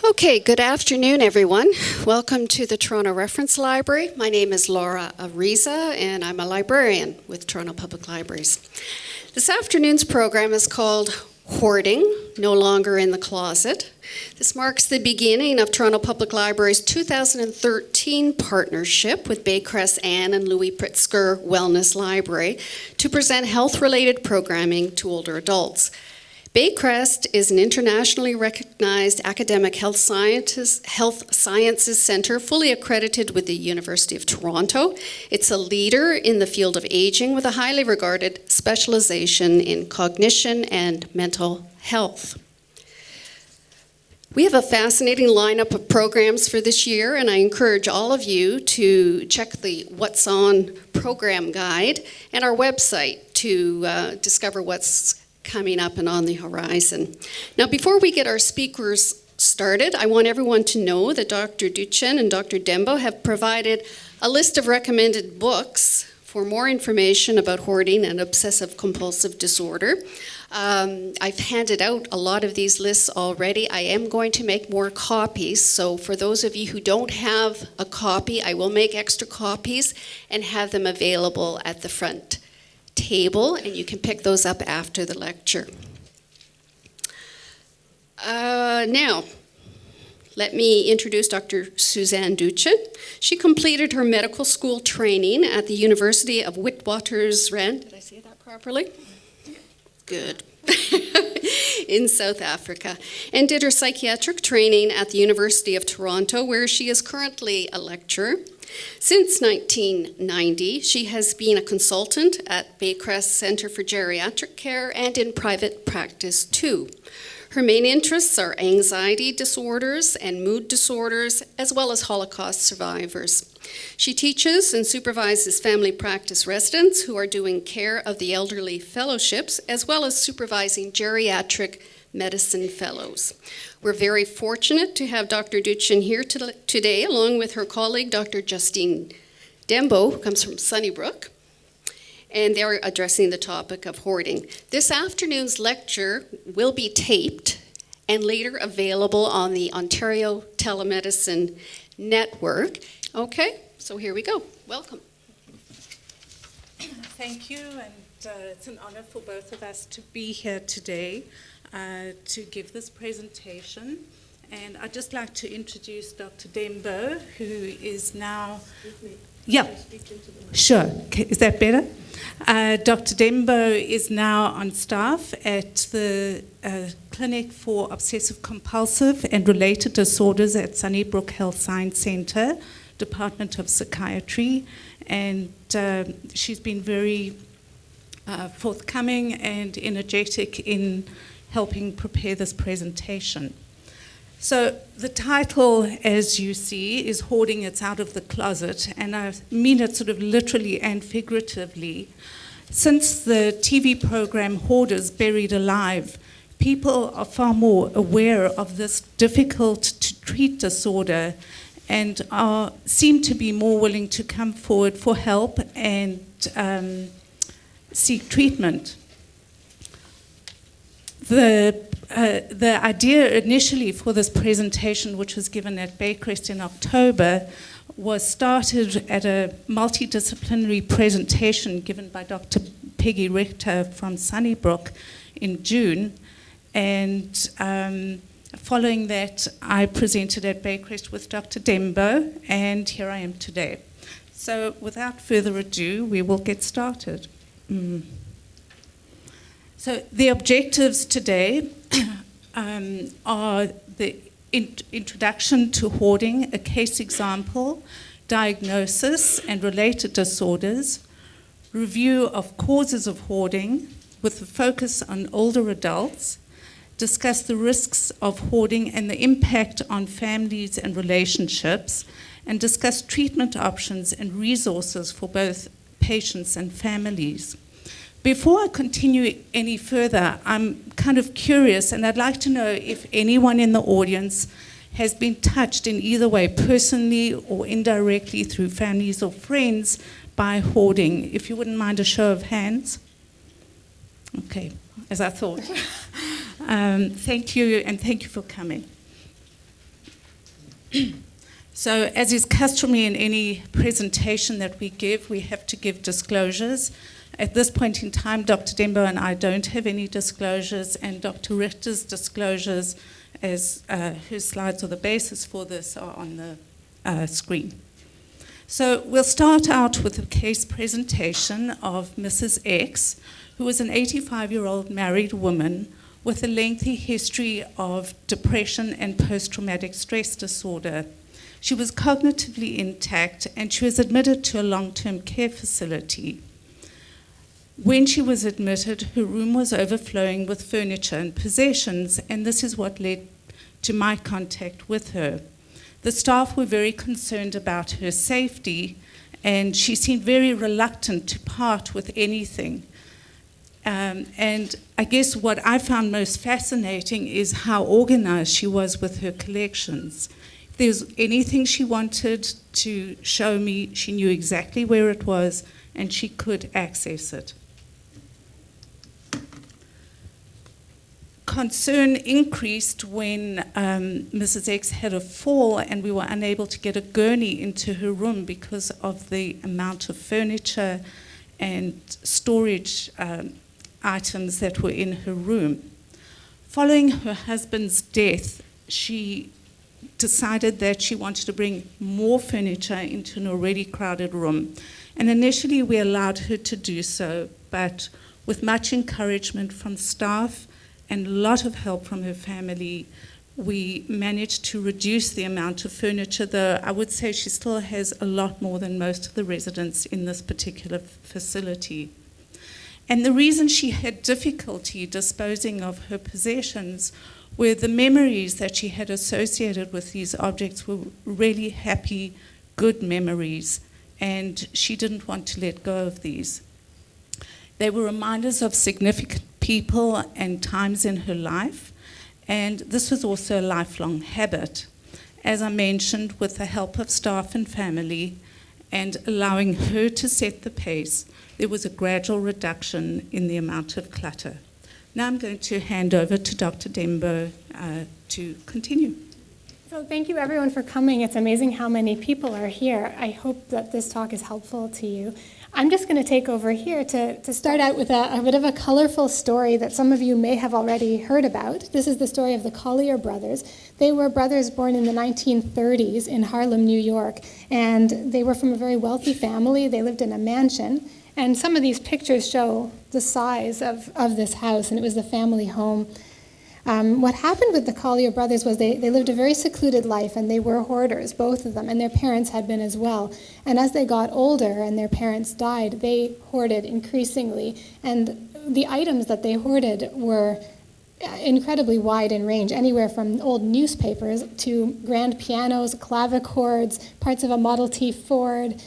Okay, good afternoon, everyone. Welcome to the Toronto Reference Library. My name is Laura Ariza, and I'm a librarian with Toronto Public Libraries. This afternoon's program is called Hoarding, No Longer in the Closet. This marks the beginning of Toronto Public Library's 2013 partnership with Baycrest Anne and Louis Pritzker Wellness Library to present health-related programming to older adults. Baycrest is an internationally recognized academic health sciences center fully accredited with the University of Toronto. It's a leader in the field of aging with a highly regarded specialization in cognition and mental health. We have a fascinating lineup of programs for this year, and I encourage all of you to check the What's On program guide and our website to discover what's coming up and on the horizon. Now, before we get our speakers started, I want everyone to know that Dr. Duchen and Dr. Dembo have provided a list of recommended books for more information about hoarding and obsessive-compulsive disorder. I've handed out a lot of these lists already. I am going to make more copies, so for those of you who don't have a copy, I will make extra copies and have them available at the front table, and you can pick those up after the lecture. Now, let me introduce Dr. Suzanne Duchen. She completed her medical school training at the University of Witwatersrand. Did I say that properly? Good. In South Africa, and did her psychiatric training at the University of Toronto, where she is currently a lecturer. Since 1990, she has been a consultant at Baycrest Centre for Geriatric Care and in private practice too. Her main interests are anxiety disorders and mood disorders, as well as Holocaust survivors. She teaches and supervises family practice residents who are doing care of the elderly fellowships, as well as supervising geriatric medicine fellows. We're very fortunate to have Dr. Duchen here today, along with her colleague, Dr. Justine Dembo, who comes from Sunnybrook, and they're addressing the topic of hoarding. This afternoon's lecture will be taped and later available on the Ontario Telemedicine Network. Okay, so here we go. Welcome. Thank you, and it's an honor for both of us to be here today to give this presentation. And I'd just like to introduce Dr. Dembo, who is now... Yeah, sure. Okay. Is that better? Dr. Dembo is now on staff at the Clinic for Obsessive-Compulsive and Related Disorders at Sunnybrook Health Science Centre, Department of Psychiatry, and she's been very forthcoming and energetic in helping prepare this presentation. So the title, as you see, is Hoarding, It's Out of the Closet, and I mean it sort of literally and figuratively. Since the TV program Hoarders Buried Alive, people are far more aware of this difficult-to-treat disorder and seem to be more willing to come forward for help and seek treatment. The idea initially for this presentation, which was given at Baycrest in October, was started at a multidisciplinary presentation given by Dr. Peggy Richter from Sunnybrook in June. And following that, I presented at Baycrest with Dr. Dembo, and here I am today. So without further ado, we will get started. So the objectives today are the introduction to hoarding, a case example, diagnosis and related disorders, review of causes of hoarding with a focus on older adults, discuss the risks of hoarding and the impact on families and relationships, and discuss treatment options and resources for both patients and families. Before I continue any further, I'm kind of curious, and I'd like to know if anyone in the audience has been touched in either way, personally or indirectly through families or friends, by hoarding. If you wouldn't mind a show of hands. Okay, as I thought. Thank you, and thank you for coming. So, as is customary in any presentation that we give, we have to give disclosures. At this point in time, Dr. Dembo and I don't have any disclosures, and Dr. Richter's disclosures, as her slides are the basis for this, are on the screen. So we'll start out with a case presentation of Mrs. X, who was an 85-year-old married woman with a lengthy history of depression and post-traumatic stress disorder. She was cognitively intact, and she was admitted to a long-term care facility. When she was admitted, her room was overflowing with furniture and possessions, and this is what led to my contact with her. The staff were very concerned about her safety, and she seemed very reluctant to part with anything. And I guess what I found most fascinating is how organized she was with her collections. If there was anything she wanted to show me, she knew exactly where it was, and she could access it. Concern increased when Mrs. X had a fall and we were unable to get a gurney into her room because of the amount of furniture and storage items that were in her room. Following her husband's death, she decided that she wanted to bring more furniture into an already crowded room. And initially we allowed her to do so, but with much encouragement from staff and a lot of help from her family, we managed to reduce the amount of furniture, though I would say she still has a lot more than most of the residents in this particular facility. And the reason she had difficulty disposing of her possessions were the memories that she had associated with these objects were really happy, good memories, and she didn't want to let go of these. They were reminders of significant people and times in her life, and this was also a lifelong habit. As I mentioned, with the help of staff and family and allowing her to set the pace, there was a gradual reduction in the amount of clutter. Now I'm going to hand over to Dr. Dembo to continue. So thank you everyone for coming. It's amazing how many people are here. I hope that this talk is helpful to you. I'm just going to take over here to start out with a bit of a colorful story that some of you may have already heard about. This is the story of the Collyer Brothers. They were brothers born in the 1930s in Harlem, New York, and they were from a very wealthy family. They lived in a mansion, and some of these pictures show the size of this house, and it was the family home. What happened with the Collyer brothers was they lived a very secluded life, and they were hoarders, both of them, and their parents had been as well. And as they got older and their parents died, they hoarded increasingly, and the items that they hoarded were incredibly wide in range, anywhere from old newspapers to grand pianos, clavichords, parts of a Model T Ford,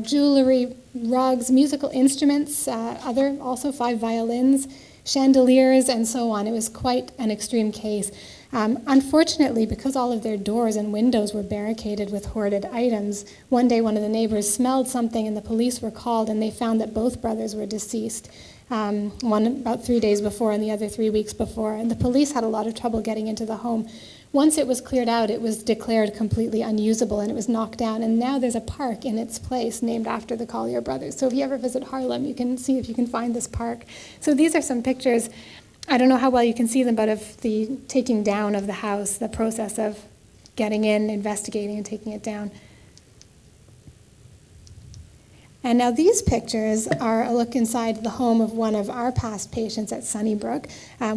jewelry, rugs, musical instruments, also 5 violins, chandeliers, and so on. It was quite an extreme case. Unfortunately, because all of their doors and windows were barricaded with hoarded items, one day one of the neighbors smelled something and the police were called, and they found that both brothers were deceased, one about 3 days before and the other 3 weeks before. And the police had a lot of trouble getting into the home. Once it was cleared out, it was declared completely unusable and it was knocked down. And now there's a park in its place named after the Collyer brothers. So if you ever visit Harlem, you can see if you can find this park. So these are some pictures. I don't know how well you can see them, but of the taking down of the house, the process of getting in, investigating, and taking it down. And now these pictures are a look inside the home of one of our past patients at Sunnybrook,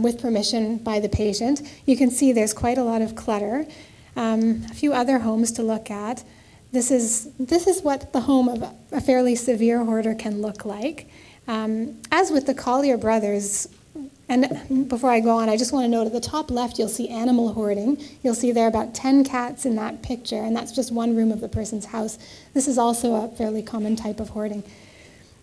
with permission by the patient. You can see there's quite a lot of clutter. A few other homes to look at. This is what the home of a fairly severe hoarder can look like. As with the Collyer brothers, and before I go on, I just want to note at the top left, you'll see animal hoarding. You'll see there are about 10 cats in that picture, and that's just one room of the person's house. This is also a fairly common type of hoarding.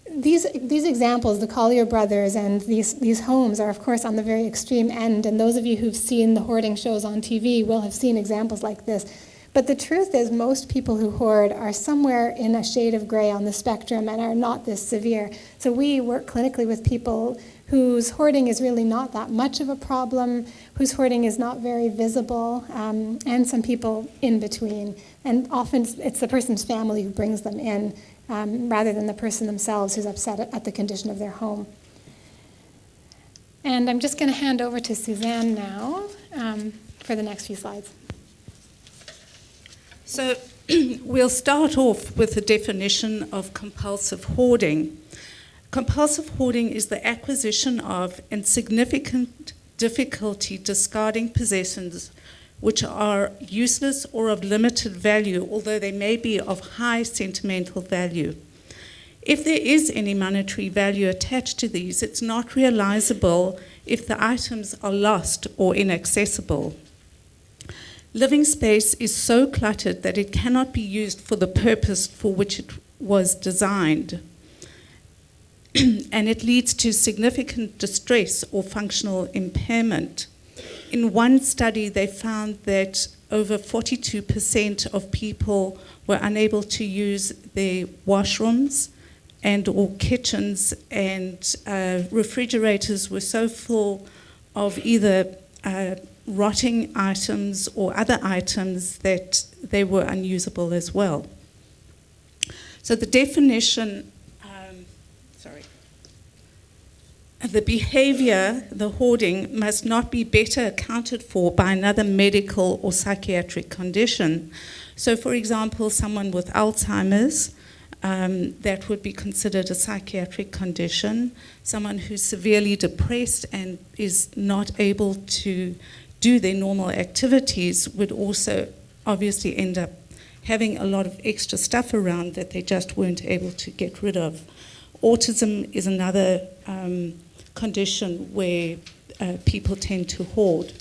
These examples, the Collyer brothers and these homes, are of course on the very extreme end, and those of you who've seen the hoarding shows on TV will have seen examples like this. But the truth is most people who hoard are somewhere in a shade of gray on the spectrum and are not this severe. So we work clinically with people whose hoarding is really not that much of a problem, whose hoarding is not very visible, and some people in between. And often it's the person's family who brings them in, rather than the person themselves who's upset at the condition of their home. And I'm just going to hand over to Suzanne now for the next few slides. So we'll start off with the definition of compulsive hoarding. Compulsive hoarding is the acquisition of and significant difficulty discarding possessions which are useless or of limited value, although they may be of high sentimental value. If there is any monetary value attached to these, it's not realizable if the items are lost or inaccessible. Living space is so cluttered that it cannot be used for the purpose for which it was designed. And it leads to significant distress or functional impairment. In one study, they found that over 42% of people were unable to use their washrooms and or kitchens, and refrigerators were so full of either rotting items or other items that they were unusable as well. So the definition, the behavior, the hoarding, must not be better accounted for by another medical or psychiatric condition. So, for example, someone with Alzheimer's, that would be considered a psychiatric condition. Someone who's severely depressed and is not able to do their normal activities would also obviously end up having a lot of extra stuff around that they just weren't able to get rid of. Autism is another condition where people tend to hoard.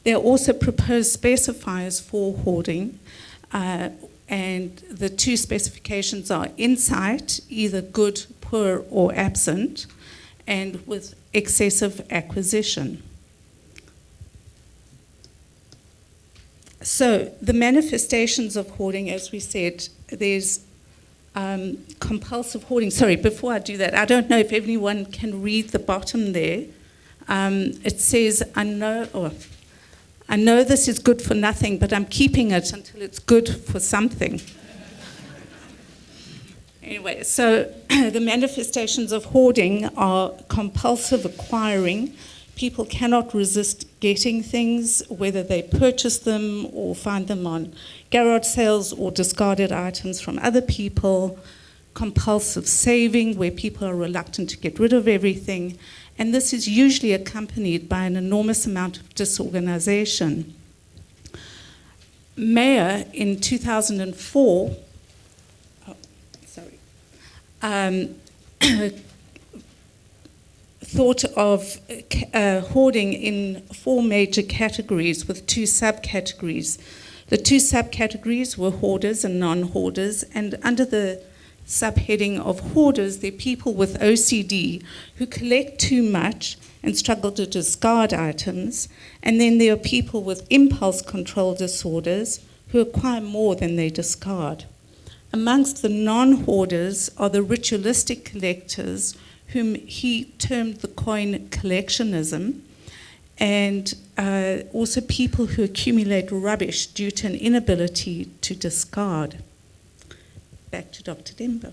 There are also proposed specifiers for hoarding, and the two specifications are insight, either good, poor, or absent, and with excessive acquisition. So the manifestations of hoarding, as we said, there's compulsive hoarding. Sorry, before I do that, I don't know if anyone can read the bottom there. It says, I know this is good for nothing, but I'm keeping it until it's good for something. Anyway, so the manifestations of hoarding are compulsive acquiring. People cannot resist getting things, whether they purchase them or find them on garage sales or discarded items from other people. Compulsive saving, where people are reluctant to get rid of everything. And this is usually accompanied by an enormous amount of disorganization. Mayer, in 2004, thought of hoarding in 4 major categories with 2 subcategories. The 2 subcategories were hoarders and non-hoarders, and under the subheading of hoarders, they're people with OCD who collect too much and struggle to discard items, and then there are people with impulse control disorders who acquire more than they discard. Amongst the non-hoarders are the ritualistic collectors, whom he termed the coin collectionism, and also people who accumulate rubbish due to an inability to discard. Back to Dr. Dembo.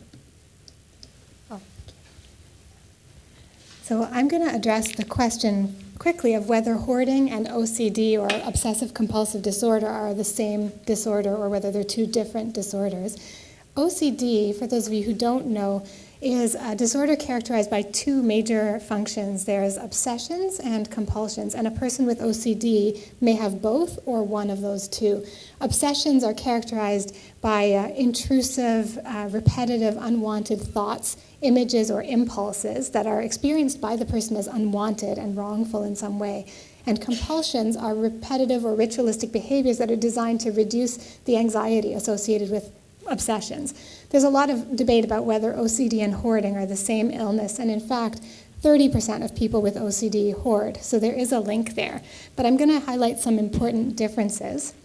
So I'm going to address the question quickly of whether hoarding and OCD, or obsessive compulsive disorder, are the same disorder or whether they're 2 different disorders. OCD, for those of you who don't know, is a disorder characterized by 2 major functions. There's obsessions and compulsions, and a person with OCD may have both or one of those 2. Obsessions are characterized by intrusive, repetitive, unwanted thoughts, images, or impulses that are experienced by the person as unwanted and wrongful in some way. And compulsions are repetitive or ritualistic behaviors that are designed to reduce the anxiety associated with obsessions. There's a lot of debate about whether OCD and hoarding are the same illness, and in fact, 30% of people with OCD hoard, so there is a link there. But I'm going to highlight some important differences.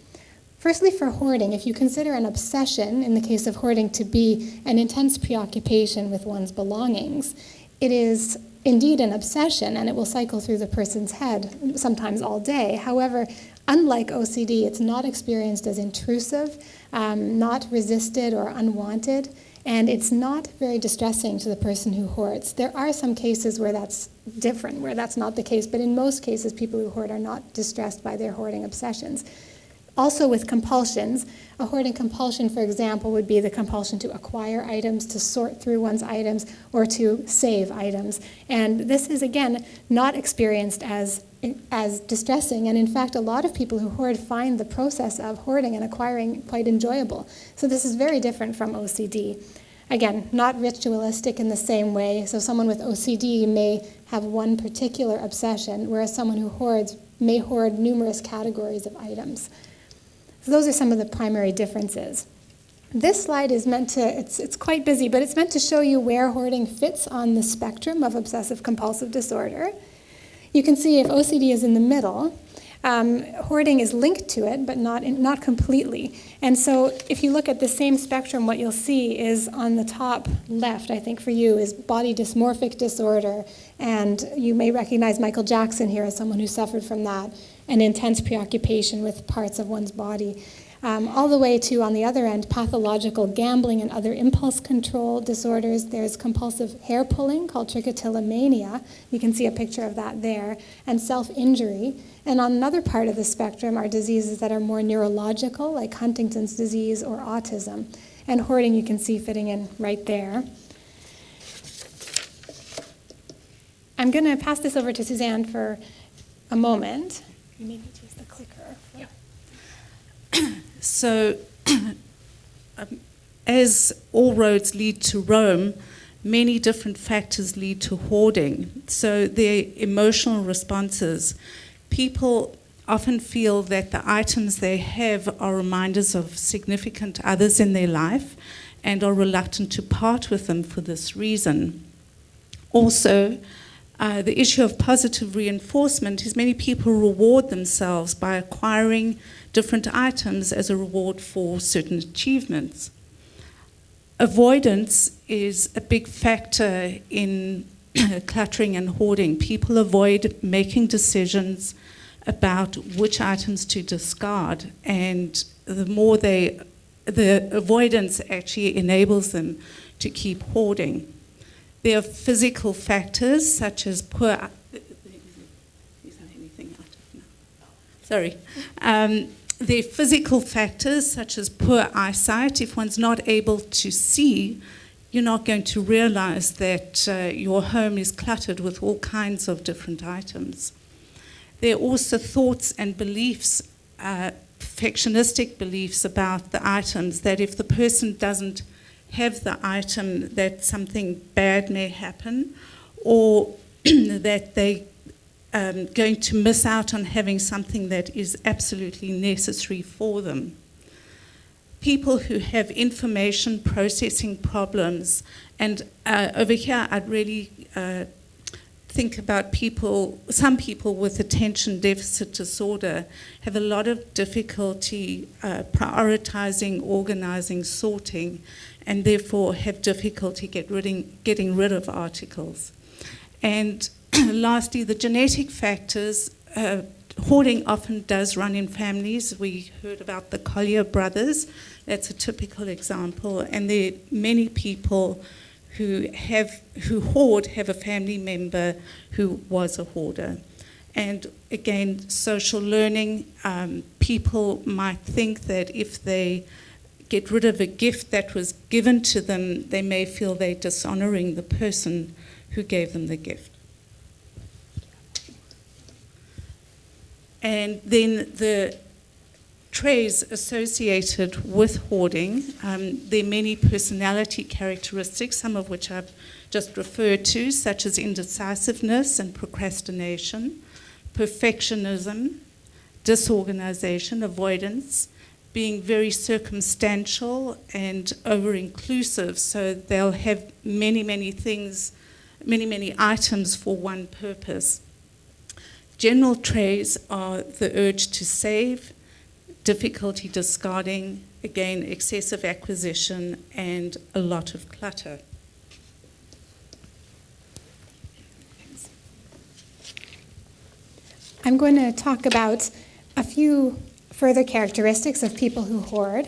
Firstly, for hoarding, if you consider an obsession, in the case of hoarding, to be an intense preoccupation with one's belongings, it is indeed an obsession, and it will cycle through the person's head, sometimes all day. However, unlike OCD, it's not experienced as intrusive, not resisted or unwanted, and it's not very distressing to the person who hoards. There are some cases where that's different, where that's not the case, but in most cases, people who hoard are not distressed by their hoarding obsessions. Also with compulsions, a hoarding compulsion, for example, would be the compulsion to acquire items, to sort through one's items, or to save items. And this is, again, not experienced as distressing. And in fact, a lot of people who hoard find the process of hoarding and acquiring quite enjoyable. So this is very different from OCD. Again, not ritualistic in the same way. So someone with OCD may have one particular obsession, whereas someone who hoards may hoard numerous categories of items. So those are some of the primary differences. This slide is meant to, it's quite busy, but it's meant to show you where hoarding fits on the spectrum of obsessive-compulsive disorder. You can see if OCD is in the middle, hoarding is linked to it, but not completely. And so if you look at the same spectrum, what you'll see is on the top left, I think for you, is body dysmorphic disorder. And you may recognize Michael Jackson here as someone who suffered from that, an intense preoccupation with parts of one's body. All the way to, on the other end, pathological gambling and other impulse control disorders. There's compulsive hair pulling called trichotillomania. You can see a picture of that there. And self-injury. And on another part of the spectrum are diseases that are more neurological, like Huntington's disease or autism. And hoarding you can see fitting in right there. I'm going to pass this over to Suzanne for a moment. You may need to use the clicker. So, as all roads lead to Rome, many different factors lead to hoarding. So their emotional responses. People often feel that the items they have are reminders of significant others in their life and are reluctant to part with them for this reason. Also, the issue of positive reinforcement is many people reward themselves by acquiring different items as a reward for certain achievements. Avoidance is a big factor in cluttering and hoarding. People avoid making decisions about which items to discard, and the avoidance actually enables them to keep hoarding. There are physical factors such as poor. There are physical factors such as poor eyesight. If one's not able to see, you're not going to realize that your home is cluttered with all kinds of different items. There are also thoughts and beliefs, perfectionistic beliefs about the items, that if the person doesn't have the item, that something bad may happen, or that they going to miss out on having something that is absolutely necessary for them. People who have information processing problems, and over here I'd really think about some people with attention deficit disorder have a lot of difficulty prioritizing, organizing, sorting, and therefore have difficulty getting rid of articles. And lastly, the genetic factors. Hoarding often does run in families. We heard about the Collyer Brothers. That's a typical example. And there are many people who hoard have a family member who was a hoarder. And again, social learning, people might think that if they get rid of a gift that was given to them, they may feel they're dishonoring the person who gave them the gift. And then the traits associated with hoarding, there are many personality characteristics, some of which I've just referred to, such as indecisiveness and procrastination, perfectionism, disorganization, avoidance, being very circumstantial and over-inclusive, so they'll have many things, many items for one purpose. General traits are the urge to save, difficulty discarding, again, excessive acquisition, and a lot of clutter. I'm going to talk about a few further characteristics of people who hoard.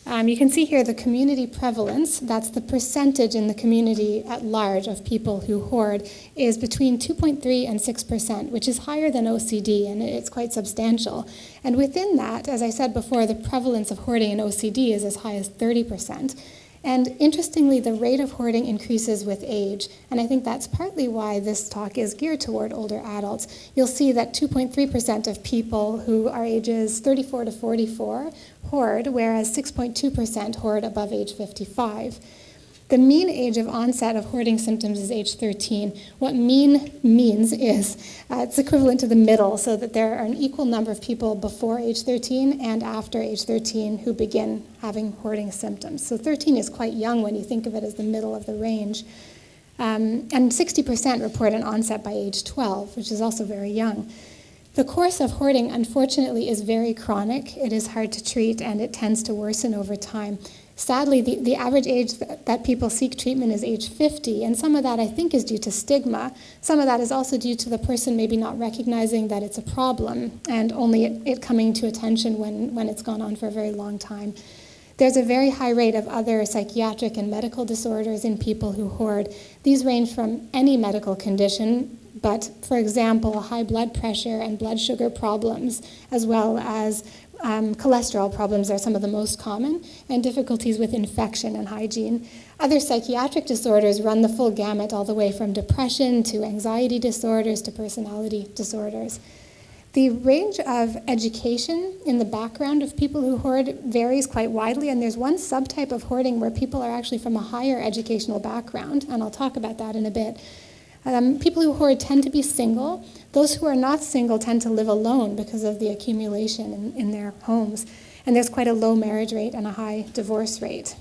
You can see here the community prevalence, that's the percentage in the community at large of people who hoard, is between 2.3 and 6%, which is higher than OCD, and it's quite substantial. And within that, as I said before, the prevalence of hoarding in OCD is as high as 30%. And interestingly, the rate of hoarding increases with age, and I think that's partly why this talk is geared toward older adults. You'll see that 2.3% of people who are ages 34 to 44 hoard, whereas 6.2% hoard above age 55. The mean age of onset of hoarding symptoms is age 13. What mean means is it's equivalent to the middle, so that there are an equal number of people before age 13 and after age 13 who begin having hoarding symptoms. So 13 is quite young when you think of it as the middle of the range. And 60% report an onset by age 12, which is also very young. The course of hoarding, unfortunately, is very chronic. It is hard to treat, and it tends to worsen over time. Sadly, the average age that people seek treatment is age 50, and some of that, I think, is due to stigma. Some of that is also due to the person maybe not recognizing that it's a problem, and only it coming to attention when it's gone on for a very long time. There's a very high rate of other psychiatric and medical disorders in people who hoard. These range from any medical condition, but, for example, high blood pressure and blood sugar problems, as well as cholesterol problems are some of the most common, and difficulties with infection and hygiene. Other psychiatric disorders run the full gamut, all the way from depression to anxiety disorders to personality disorders. The range of education in the background of people who hoard varies quite widely, and there's one subtype of hoarding where people are actually from a higher educational background, and I'll talk about that in a bit. People who hoard tend to be single. Those who are not single tend to live alone because of the accumulation in their homes. And there's quite a low marriage rate and a high divorce rate.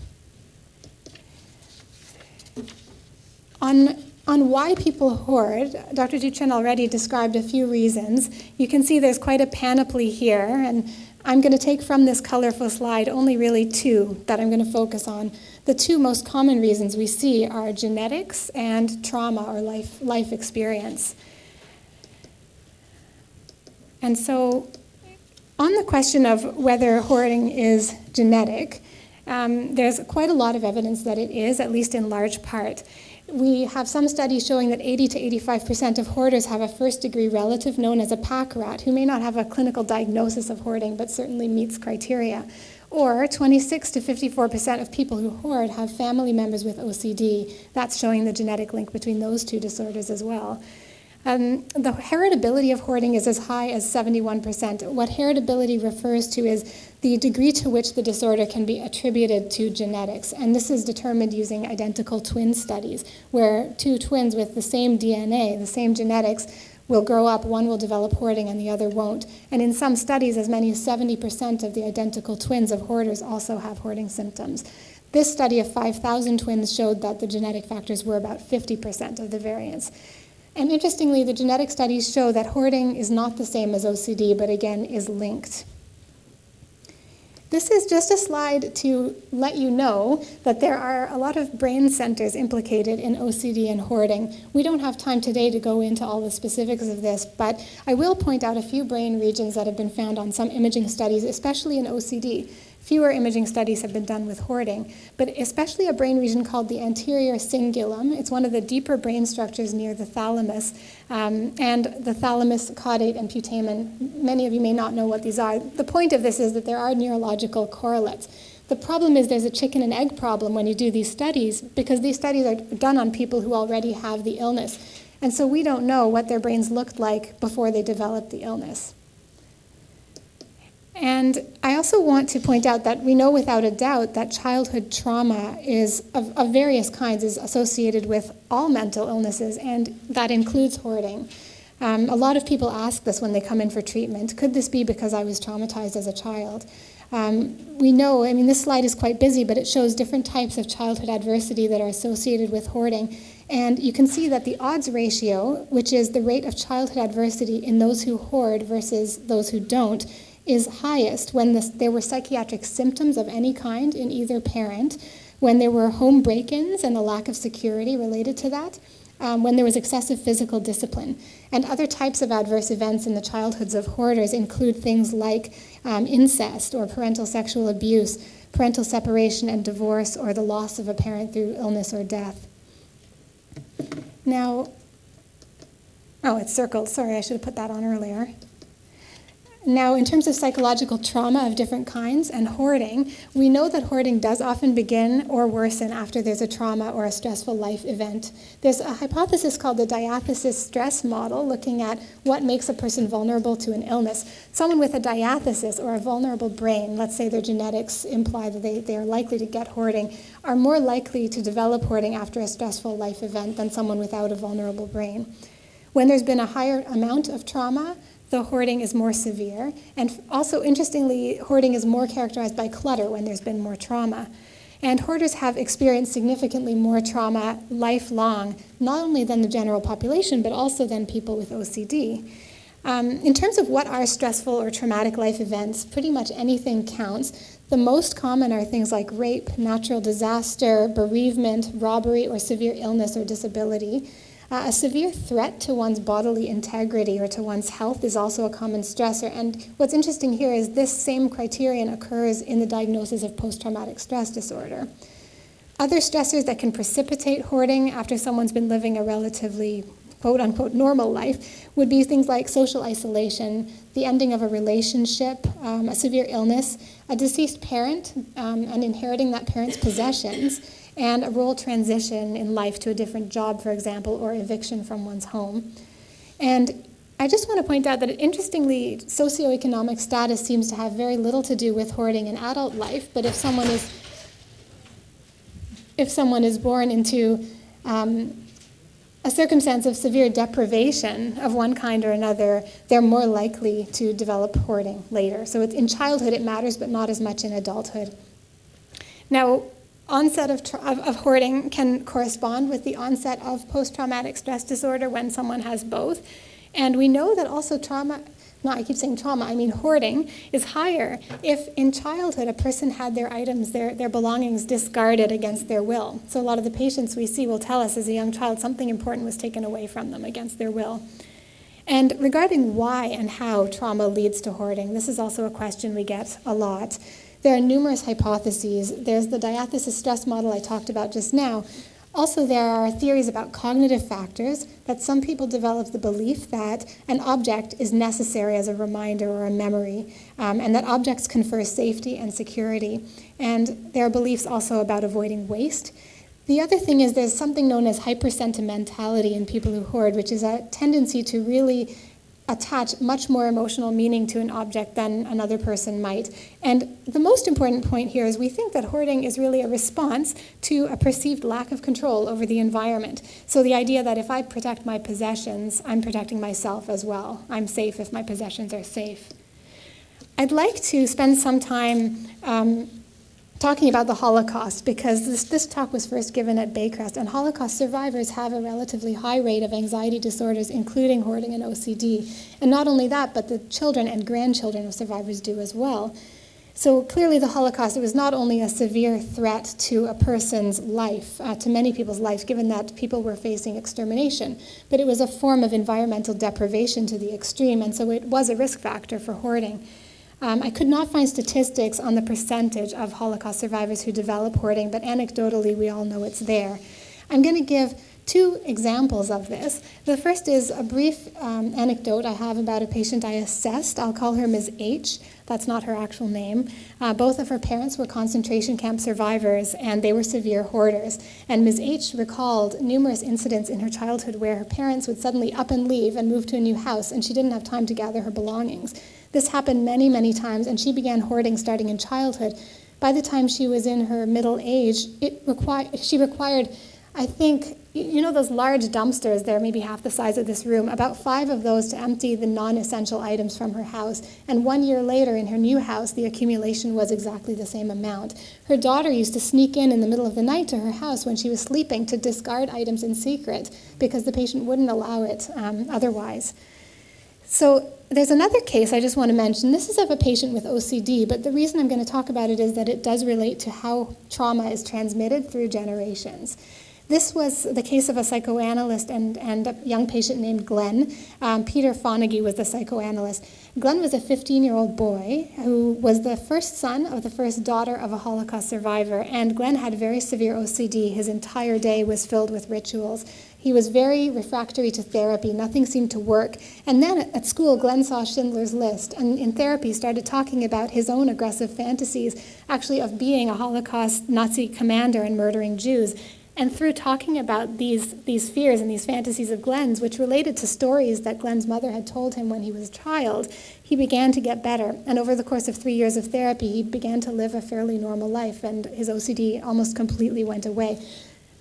On why people hoard, Dr. Duchen already described a few reasons. You can see there's quite a panoply here, and I'm going to take from this colorful slide only really two that I'm going to focus on. The two most common reasons we see are genetics and trauma or life experience. And so on the question of whether hoarding is genetic, there's quite a lot of evidence that it is, at least in large part. We have some studies showing that 80 to 85% of hoarders have a first-degree relative known as a pack rat, who may not have a clinical diagnosis of hoarding, but certainly meets criteria. Or 26 to 54% of people who hoard have family members with OCD. That's showing the genetic link between those two disorders as well. The heritability of hoarding is as high as 71%. What heritability refers to is the degree to which the disorder can be attributed to genetics. And this is determined using identical twin studies, where two twins with the same DNA, the same genetics, will grow up, one will develop hoarding and the other won't. And in some studies, as many as 70% of the identical twins of hoarders also have hoarding symptoms. This study of 5,000 twins showed that the genetic factors were about 50% of the variance. And interestingly, the genetic studies show that hoarding is not the same as OCD, but again is linked. This is just a slide to let you know that there are a lot of brain centers implicated in OCD and hoarding. We don't have time today to go into all the specifics of this, but I will point out a few brain regions that have been found on some imaging studies, especially in OCD. Fewer imaging studies have been done with hoarding, but especially a brain region called the anterior cingulum. It's one of the deeper brain structures near the thalamus, and the thalamus, caudate, and putamen. Many of you may not know what these are. The point of this is that there are neurological correlates. The problem is there's a chicken and egg problem when you do these studies, because these studies are done on people who already have the illness. And so we don't know what their brains looked like before they developed the illness. And I also want to point out that we know without a doubt that childhood trauma is of various kinds is associated with all mental illnesses, and that includes hoarding. A lot of people ask this when they come in for treatment. Could this be because I was traumatized as a child? We know, I mean, this slide is quite busy, but it shows different types of childhood adversity that are associated with hoarding. And you can see that the odds ratio, which is the rate of childhood adversity in those who hoard versus those who don't, is highest when there were psychiatric symptoms of any kind in either parent, when there were home break-ins and a lack of security related to that, when there was excessive physical discipline. And other types of adverse events in the childhoods of hoarders include things like incest or parental sexual abuse, parental separation and divorce, or the loss of a parent through illness or death. Now, oh, it's circled. Sorry, I should have put that on earlier. Now, in terms of psychological trauma of different kinds and hoarding, we know that hoarding does often begin or worsen after there's a trauma or a stressful life event. There's a hypothesis called the diathesis stress model, looking at what makes a person vulnerable to an illness. Someone with a diathesis or a vulnerable brain, let's say their genetics imply that they are likely to get hoarding, are more likely to develop hoarding after a stressful life event than someone without a vulnerable brain. When there's been a higher amount of trauma, the hoarding is more severe. And also, interestingly, hoarding is more characterized by clutter when there's been more trauma. And hoarders have experienced significantly more trauma lifelong, not only than the general population, but also than people with OCD. In terms of what are stressful or traumatic life events, pretty much anything counts. The most common are things like rape, natural disaster, bereavement, robbery, or severe illness or disability. A severe threat to one's bodily integrity or to one's health is also a common stressor. And what's interesting here is this same criterion occurs in the diagnosis of post-traumatic stress disorder. Other stressors that can precipitate hoarding after someone's been living a relatively quote-unquote normal life would be things like social isolation, the ending of a relationship, a severe illness, a deceased parent, and inheriting that parent's possessions, and a role transition in life to a different job, for example, or eviction from one's home. And I just want to point out that, interestingly, socioeconomic status seems to have very little to do with hoarding in adult life, but if someone is born into a circumstance of severe deprivation of one kind or another, they're more likely to develop hoarding later. So it's, in childhood it matters, but not as much in adulthood. Now, onset of hoarding can correspond with the onset of post-traumatic stress disorder when someone has both. And we know that also hoarding is higher if in childhood a person had their items, their belongings discarded against their will. So a lot of the patients we see will tell us as a young child something important was taken away from them against their will. And regarding why and how trauma leads to hoarding, this is also a question we get a lot. There are numerous hypotheses. There's the diathesis stress model I talked about just now. Also, there are theories about cognitive factors, that some people develop the belief that an object is necessary as a reminder or a memory, and that objects confer safety and security. And there are beliefs also about avoiding waste. The other thing is there's something known as hypersentimentality in people who hoard, which is a tendency to really attach much more emotional meaning to an object than another person might. And the most important point here is we think that hoarding is really a response to a perceived lack of control over the environment. So the idea that if I protect my possessions, I'm protecting myself as well. I'm safe if my possessions are safe. I'd like to spend some time talking about the Holocaust, because this talk was first given at Baycrest, and Holocaust survivors have a relatively high rate of anxiety disorders, including hoarding and OCD. And not only that, but the children and grandchildren of survivors do as well. So clearly the Holocaust, it was not only a severe threat to a person's life, to many people's lives, given that people were facing extermination, but it was a form of environmental deprivation to the extreme, and so it was a risk factor for hoarding. I could not find statistics on the percentage of Holocaust survivors who develop hoarding, but anecdotally we all know it's there. I'm going to give two examples of this. The first is a brief anecdote I have about a patient I assessed. I'll call her Ms. H. That's not her actual name. Both of her parents were concentration camp survivors, and they were severe hoarders. And Ms. H recalled numerous incidents in her childhood where her parents would suddenly up and leave and move to a new house, and she didn't have time to gather her belongings. This happened many, many times, and she began hoarding starting in childhood. By the time she was in her middle age, she required, I think, you know those large dumpsters, they're maybe half the size of this room, about 5 of those to empty the non-essential items from her house. And 1 year later in her new house, the accumulation was exactly the same amount. Her daughter used to sneak in the middle of the night to her house when she was sleeping to discard items in secret because the patient wouldn't allow it otherwise. So there's another case I just want to mention. This is of a patient with OCD, but the reason I'm going to talk about it is that it does relate to how trauma is transmitted through generations. This was the case of a psychoanalyst and a young patient named Glenn. Peter Fonagy was the psychoanalyst. Glenn was a 15-year-old boy who was the first son of the first daughter of a Holocaust survivor, and Glenn had very severe OCD. His entire day was filled with rituals. He was very refractory to therapy. Nothing seemed to work. And then at school, Glenn saw Schindler's List, and in therapy started talking about his own aggressive fantasies, actually of being a Holocaust Nazi commander and murdering Jews. And through talking about these fears and these fantasies of Glenn's, which related to stories that Glenn's mother had told him when he was a child, he began to get better. And over the course of 3 years of therapy, he began to live a fairly normal life, and his OCD almost completely went away.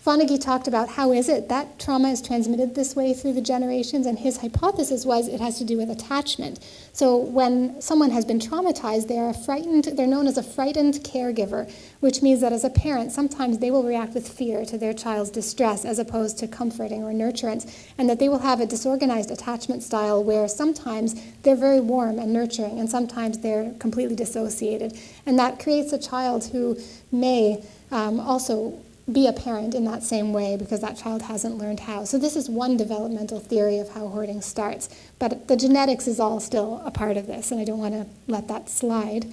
Fonagy talked about how is it that trauma is transmitted this way through the generations, and his hypothesis was it has to do with attachment. So when someone has been traumatized, they're known as a frightened caregiver, which means that as a parent, sometimes they will react with fear to their child's distress as opposed to comforting or nurturance, and that they will have a disorganized attachment style where sometimes they're very warm and nurturing, and sometimes they're completely dissociated. And that creates a child who may also be a parent in that same way because that child hasn't learned how. So this is one developmental theory of how hoarding starts, but the genetics is all still a part of this, and I don't want to let that slide.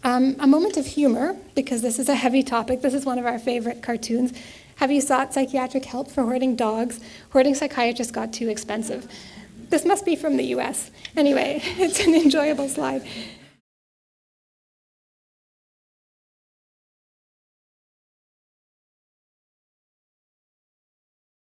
A moment of humor, because this is a heavy topic. This is one of our favorite cartoons. Have you sought psychiatric help for hoarding dogs? Hoarding psychiatrists got too expensive. This must be from the US. Anyway, it's an enjoyable slide.